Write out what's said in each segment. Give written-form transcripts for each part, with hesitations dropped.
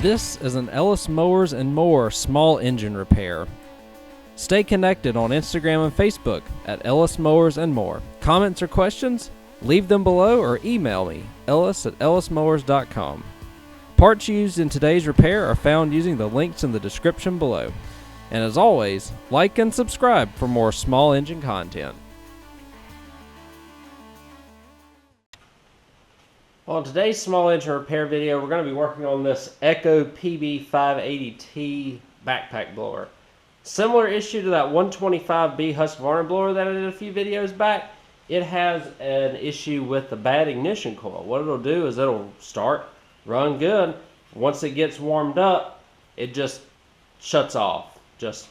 This is an Ellis Mowers and More small engine repair. Stay connected on Instagram and Facebook at Ellis Mowers and More. Comments or questions? Leave them below or email me, ellis@ellismowers.com. Parts used in today's repair are found using the links in the description below. And as always, like and subscribe for more small engine content. On today's small engine repair video, we're going to be working on this Echo PB580T backpack blower. Similar issue to that 125B Husqvarna blower that I did a few videos back. It has an issue with the bad ignition coil. What it'll do is it'll start, run good. Once it gets warmed up, it just shuts off. Just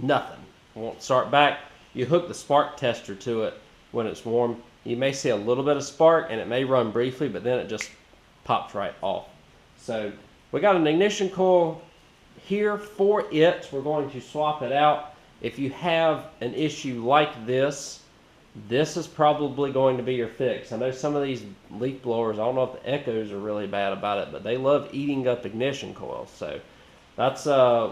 nothing. Won't start back. You hook the spark tester to it when it's warm. You may see a little bit of spark and it may run briefly, but then it just pops right off. So we got an ignition coil here for it. We're going to swap it out. If you have an issue like this is probably going to be your fix. I know some of these leaf blowers, I don't know if the Echoes are really bad about it, but they love eating up ignition coils. So that's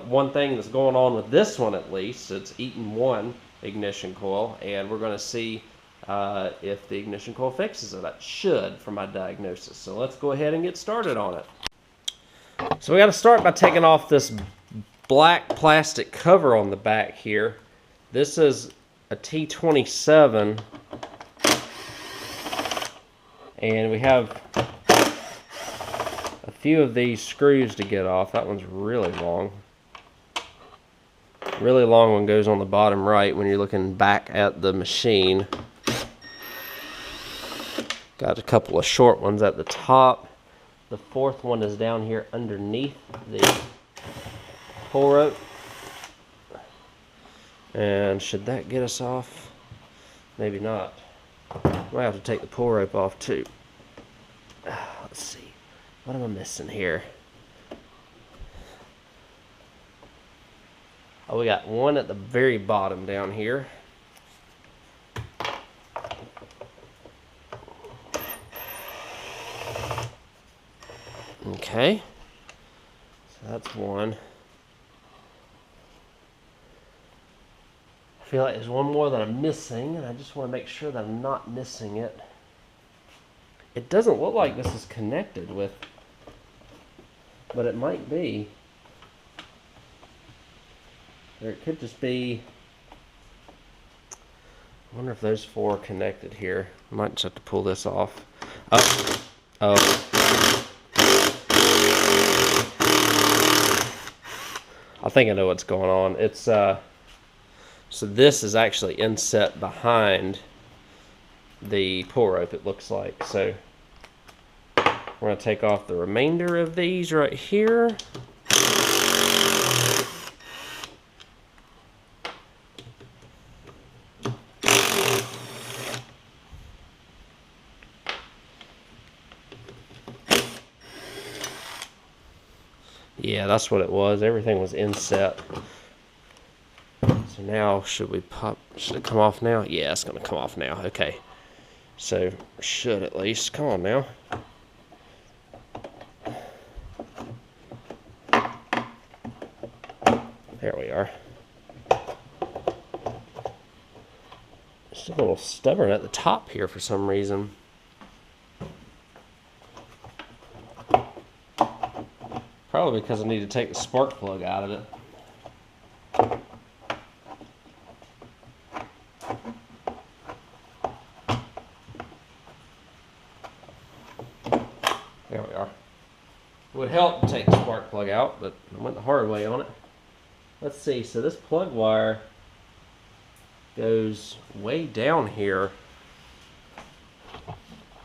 one thing that's going on with this one at least. It's eating one ignition coil, and we're going to see if the ignition coil fixes it. That should, for my diagnosis. So let's go ahead and get started on it. So we got to start by taking off this black plastic cover on the back here. This is a T27, and we have a few of these screws to get off. That one's really long. Really long one goes on the bottom right when you're looking back at the machine. Got a couple of short ones at the top. The fourth one is down here underneath the pull rope. And should that get us off? Maybe not. Might have to take the pull rope off too. Let's see. What am I missing here? Oh, we got one at the very bottom down here. Okay, so that's one. I feel like there's one more that I'm missing, and I just want to make sure that I'm not missing it. It doesn't look like this is connected with, but it might be. Or it could just be. I wonder if those four are connected here. I might just have to pull this off. Oh. I think I know what's going on. It's so this is actually inset behind the pull rope, it looks like. So we're going to take off the remainder of these right here. Yeah, that's what it was. Everything was inset. So now, should it come off now? Yeah, it's going to come off now. Okay. So, should at least. Come on now. There we are. It's a little stubborn at the top here for some reason. Probably because I need to take the spark plug out of it. There we are. It would help to take the spark plug out, but I went the hard way on it. Let's see, so this plug wire goes way down here.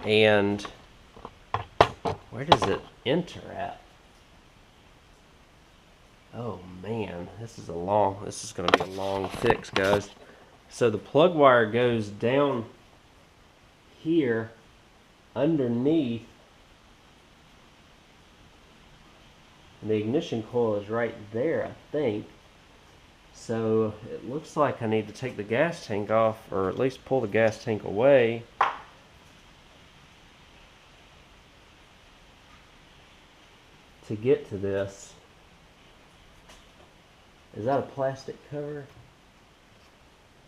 And where does it enter at? Oh man, this is going to be a long fix, guys. So the plug wire goes down here underneath, and the ignition coil is right there, I think. So it looks like I need to take the gas tank off, or at least pull the gas tank away. to get to this. Is that a plastic cover?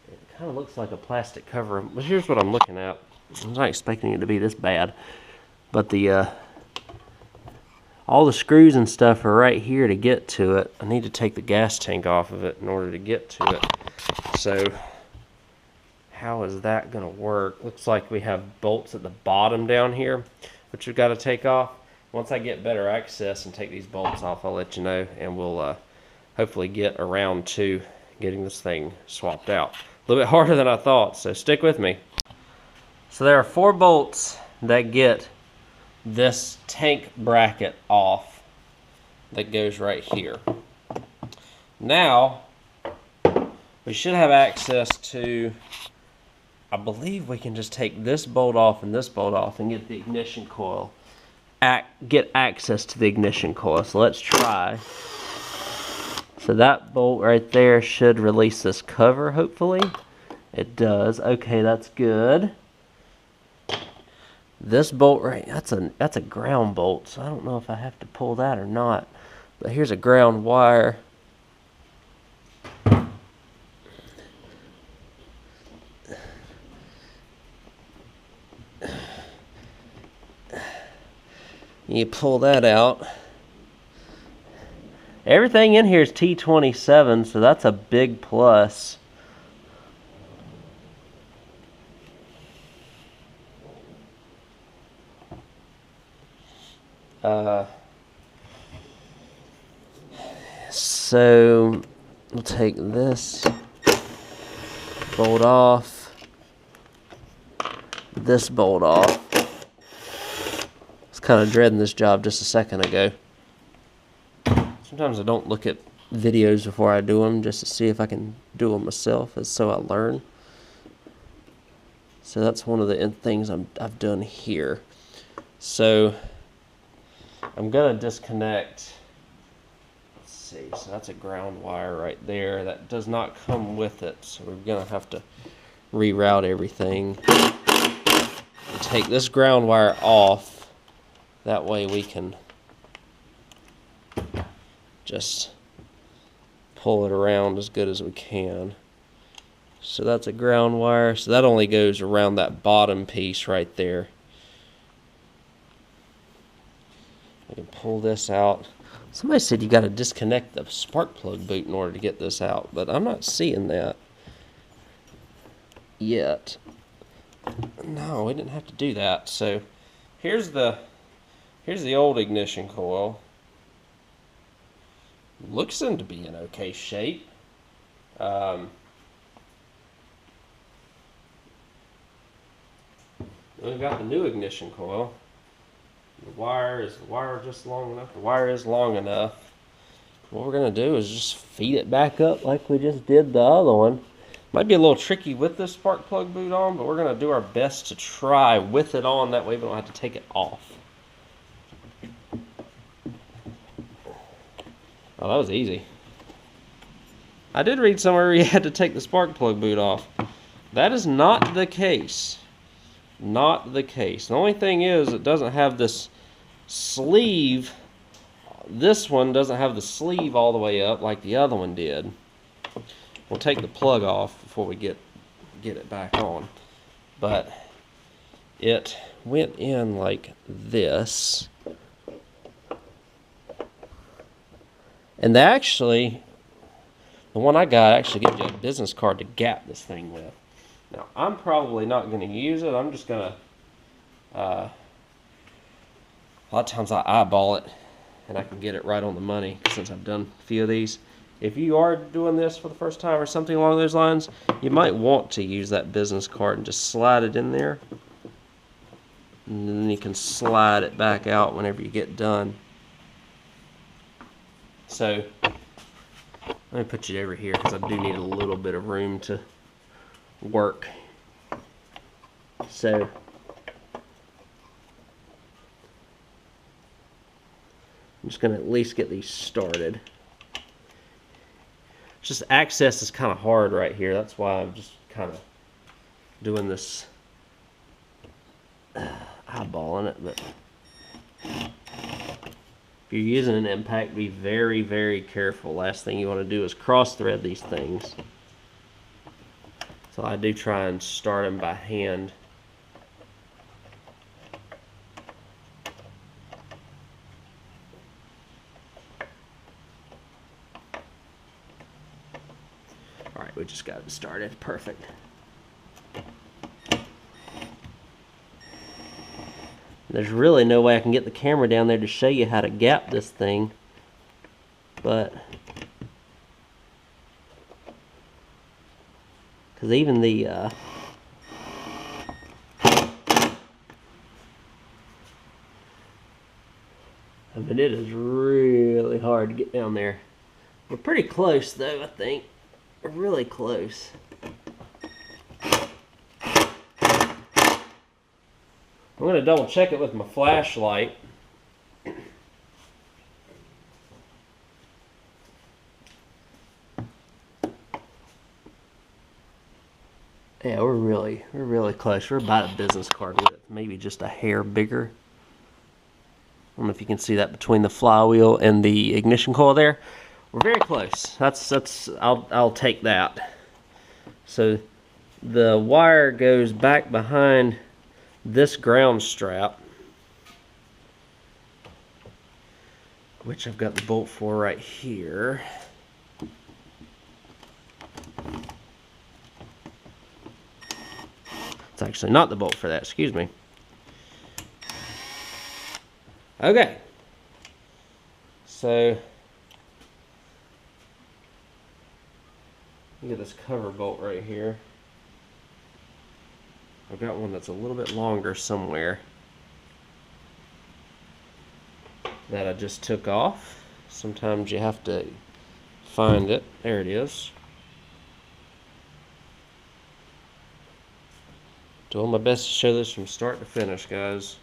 It kind of looks like a plastic cover. But here's what I'm looking at. I was not expecting it to be this bad. But the all the screws and stuff are right here to get to it. I need to take the gas tank off of it in order to get to it. So how is that going to work? Looks like we have bolts at the bottom down here, which we've got to take off. Once I get better access and take these bolts off, I'll let you know, and we'll hopefully get around to getting this thing swapped out. A little bit harder than I thought, so stick with me. So there are 4 bolts that get this tank bracket off that goes right here. Now, we should have access to, I believe we can just take this bolt off and this bolt off and get the ignition coil, get access to the ignition coil. So let's try. So that bolt right there should release this cover, hopefully. It does. Okay, that's good. This bolt right, that's a ground bolt, so I don't know if I have to pull that or not. But here's a ground wire. You pull that out. Everything in here is T27, so that's a big plus. So we'll take this bolt off, this bolt off. I was kind of dreading this job just a second ago. Sometimes I don't look at videos before I do them just to see if I can do them myself, so I learn. So that's one of the things I've done here. So I'm going to disconnect. Let's see. So that's a ground wire right there. That does not come with it. So we're going to have to reroute everything. And take this ground wire off. That way we can just pull it around as good as we can. So that's a ground wire. So that only goes around that bottom piece right there. I can pull this out. Somebody said you got to disconnect the spark plug boot in order to get this out, but I'm not seeing that yet. No, we didn't have to do that. So here's the old ignition coil. Looks to be in okay shape. We've got the new ignition coil. The wire just long enough? The wire is long enough. What we're going to do is just feed it back up like we just did the other one. Might be a little tricky with this spark plug boot on, but we're going to do our best to try with it on. That way we don't have to take it off. Oh, that was easy. I did read somewhere you had to take the spark plug boot off. That is not the case. Not the case. The only thing is it doesn't have this sleeve. This one doesn't have the sleeve all the way up like the other one did. We'll take the plug off before we get it back on. But it went in like this. And the one I got actually gives you a business card to gap this thing with. Now, I'm probably not going to use it. I'm just going to, a lot of times I eyeball it, and I can get it right on the money since I've done a few of these. If you are doing this for the first time or something along those lines, you might want to use that business card and just slide it in there. And then you can slide it back out whenever you get done. So, let me put you over here because I do need a little bit of room to work. So, I'm just going to at least get these started. It's just access is kind of hard right here. That's why I'm just kind of doing this, eyeballing it. But if you're using an impact, be very, very careful. Last thing you want to do is cross thread these things. So I do try and start them by hand. Alright, we just got it started. Perfect. There's really no way I can get the camera down there to show you how to gap this thing, but because even the I mean, it is really hard to get down there. We're pretty close though, I think. We're really close. I'm going to double check it with my flashlight. Yeah, we're really close. We're about a business card width, maybe just a hair bigger. I don't know if you can see that between the flywheel and the ignition coil there. We're very close. I'll take that. So the wire goes back behind this ground strap, which I've got the bolt for right here. It's actually not the bolt for that, excuse me. Okay. So, look at this cover bolt right here. I've got one that's a little bit longer somewhere that I just took off. Sometimes you have to find it. There it is. Doing my best to show this from start to finish, guys.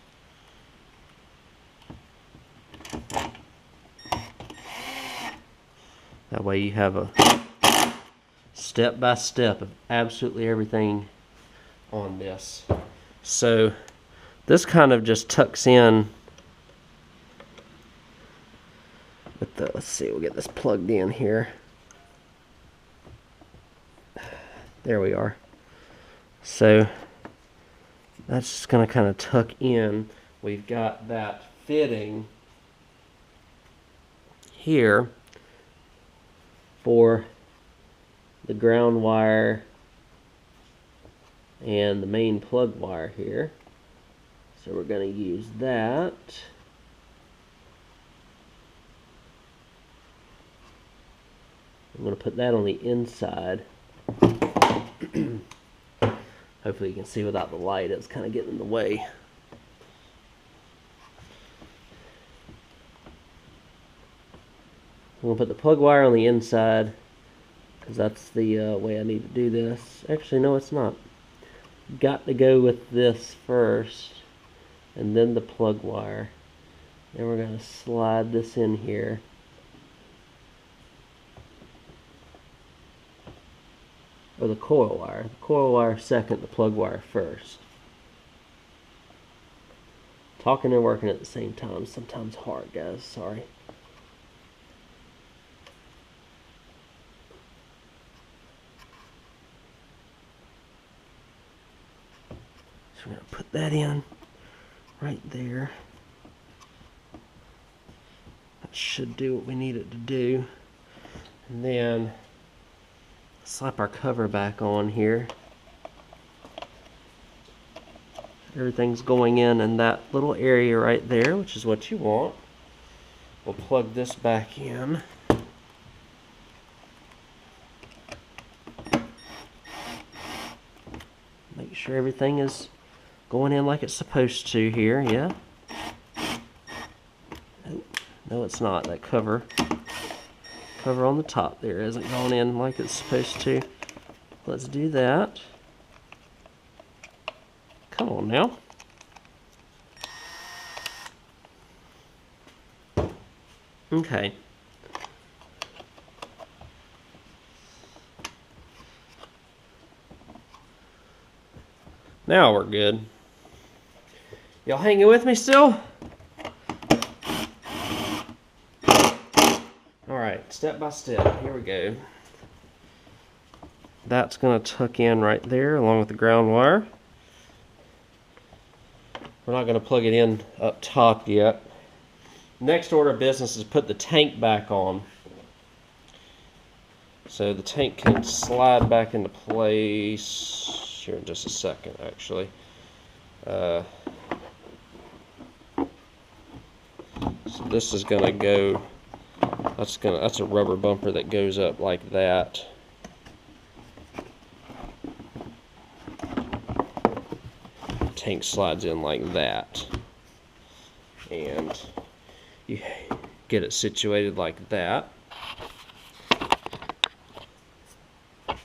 That way you have a step by step of absolutely everything on this. So this kind of just tucks in with the, let's see, we'll get this plugged in here. There we are. So that's just going to kind of tuck in. We've got that fitting here for the ground wire and the main plug wire here. So we're going to use that. I'm going to put that on the inside. Hopefully you can see without the light, it's kind of getting in the way. I'm going to put the plug wire on the inside because that's the way I need to do this. Actually, no, it's not. Got to go with this first and then the plug wire. Then we're going to slide this in here. Or the coil wire. The coil wire second, the plug wire first. Talking and working at the same time. Sometimes hard, guys. Sorry. So we're going to put that in right there. That should do what we need it to do. And then slap our cover back on here. Everything's going in that little area right there, which is what you want. We'll plug this back in. Make sure everything is going in like it's supposed to here, yeah? No, it's not. That cover on the top there isn't going in like it's supposed to. Let's do that. Come on now. Okay. Now we're good. Y'all hanging with me still? step by step. Here we go. That's going to tuck in right there along with the ground wire. We're not going to plug it in up top yet. Next order of business is put the tank back on. So the tank can slide back into place here in just a second, actually. So this is going to go, that's a rubber bumper that goes up like that. Tank slides in like that. And you get it situated like that.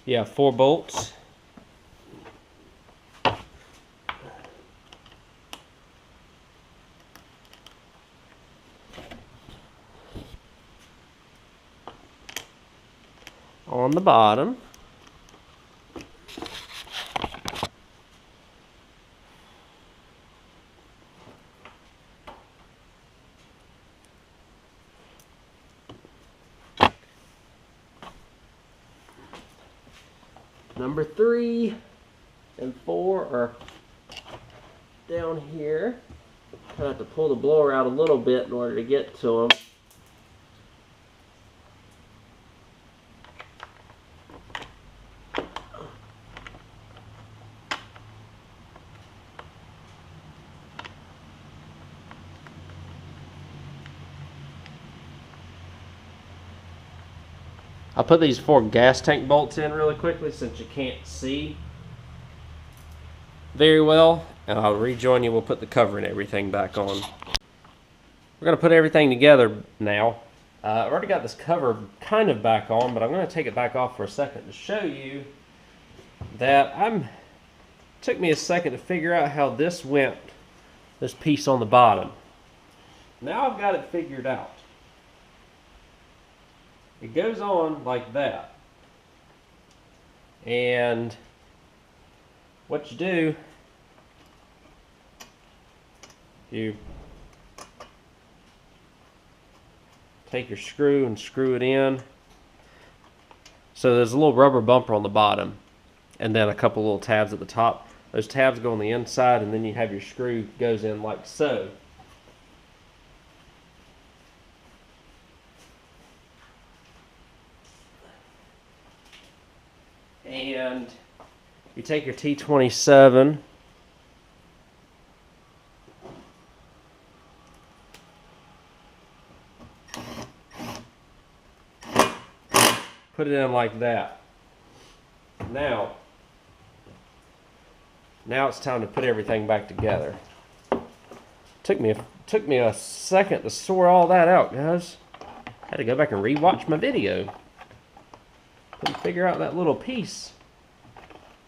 You have 4 bolts. On the bottom. Number 3 and 4 are down here. I have to pull the blower out a little bit in order to get to them. I'll put these 4 gas tank bolts in really quickly since you can't see very well, and I'll rejoin you. We'll put the cover and everything back on. We're going to put everything together now. I've already got this cover kind of back on, but I'm going to take it back off for a second to show you that it took me a second to figure out how this went, this piece on the bottom. Now I've got it figured out. It goes on like that, and what you do, you take your screw and screw it in. So there's a little rubber bumper on the bottom and then a couple little tabs at the top. Those tabs go on the inside, and then you have your screw goes in like so. And you take your T27, put it in like that. Now it's time to put everything back together. Took me a second to sort all that out, guys. I had to go back and rewatch my video. Couldn't figure out that little piece.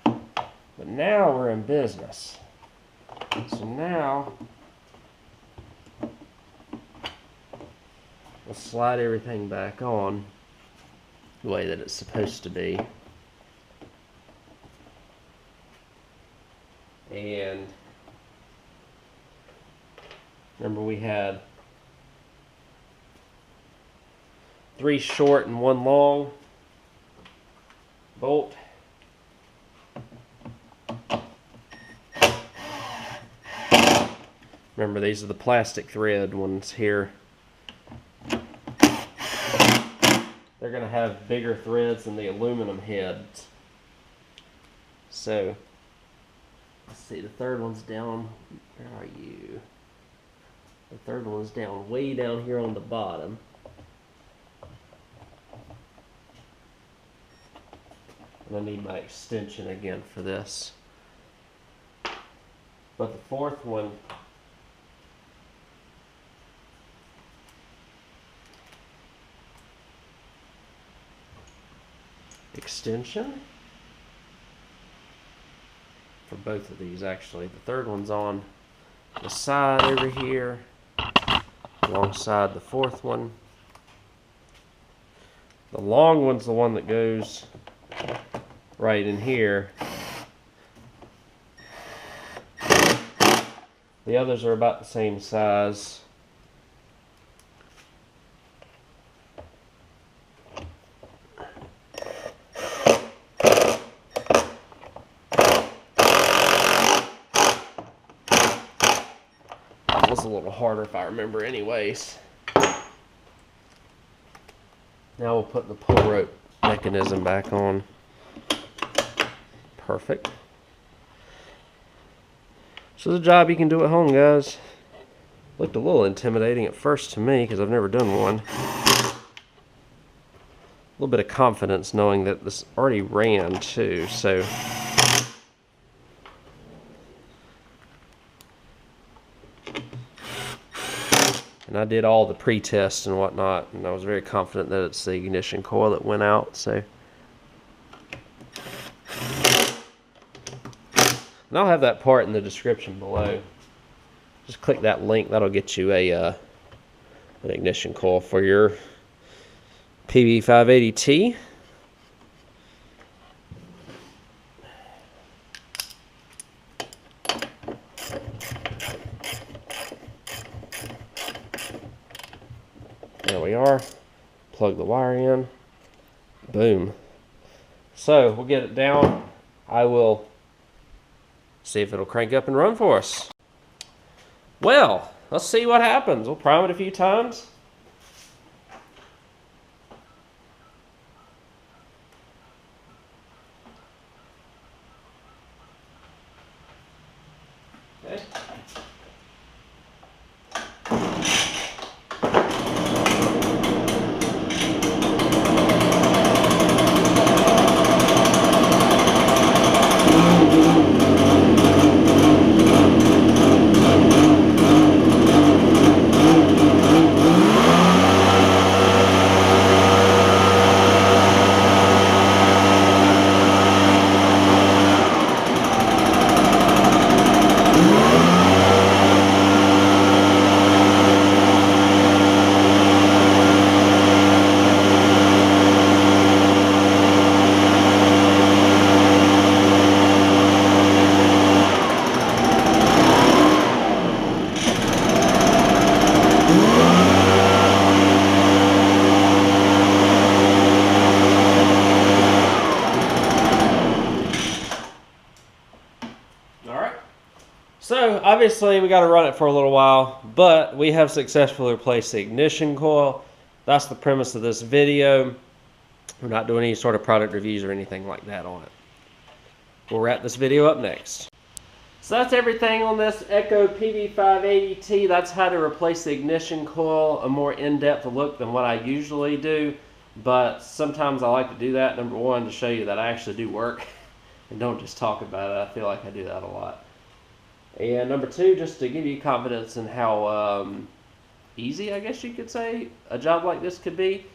But now we're in business. So now we'll slide everything back on the way that it's supposed to be. And remember, we had 3 short and 1 long bolt. Remember, these are the plastic thread ones here. They're going to have bigger threads than the aluminum heads. So, let's see, the third one's down. Where are you? The third one's down way down here on the bottom. And I need my extension again for this. But the fourth one, extension for both of these, actually. The third one's on the side over here alongside the fourth one. The long one's the one that goes right in here. The others are about the same size. That was a little harder if I remember anyways. Now we'll put the pull rope mechanism back on. Perfect. So the job you can do at home, guys. Looked a little intimidating at first to me because I've never done one. A little bit of confidence knowing that this already ran too, so. And I did all the pre-tests and whatnot, and I was very confident that it's the ignition coil that went out, so. And I'll have that part in the description below. Just click that link, that'll get you an ignition coil for your PB580T. There we are. Plug the wire in. Boom. So we'll get it down. I will see if it'll crank up and run for us. Well, let's see what happens. We'll prime it a few times. Okay. So obviously we got to run it for a little while, but we have successfully replaced the ignition coil. That's the premise of this video. We're not doing any sort of product reviews or anything like that on it. We'll wrap this video up next. So that's everything on this Echo PB580T. That's how to replace the ignition coil, a more in-depth look than what I usually do. But sometimes I like to do that, number one, to show you that I actually do work and don't just talk about it. I feel like I do that a lot. And number two, just to give you confidence in how easy, I guess you could say, a job like this could be.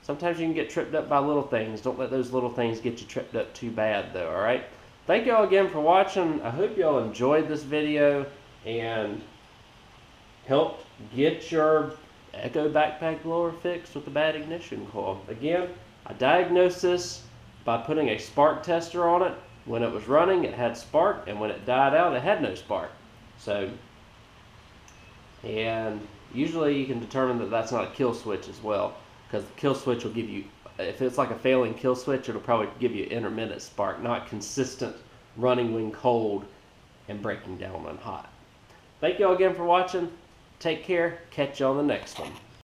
Sometimes you can get tripped up by little things. Don't let those little things get you tripped up too bad though, alright? Thank y'all again for watching. I hope y'all enjoyed this video and helped get your Echo backpack blower fixed with the bad ignition coil. Again, I diagnosed this by putting a spark tester on it. When it was running, it had spark, and when it died out, it had no spark. So, and usually you can determine that that's not a kill switch as well, because the kill switch will give you, if it's like a failing kill switch, it'll probably give you intermittent spark, not consistent running when cold and breaking down when hot. Thank you all again for watching. Take care. Catch you on the next one.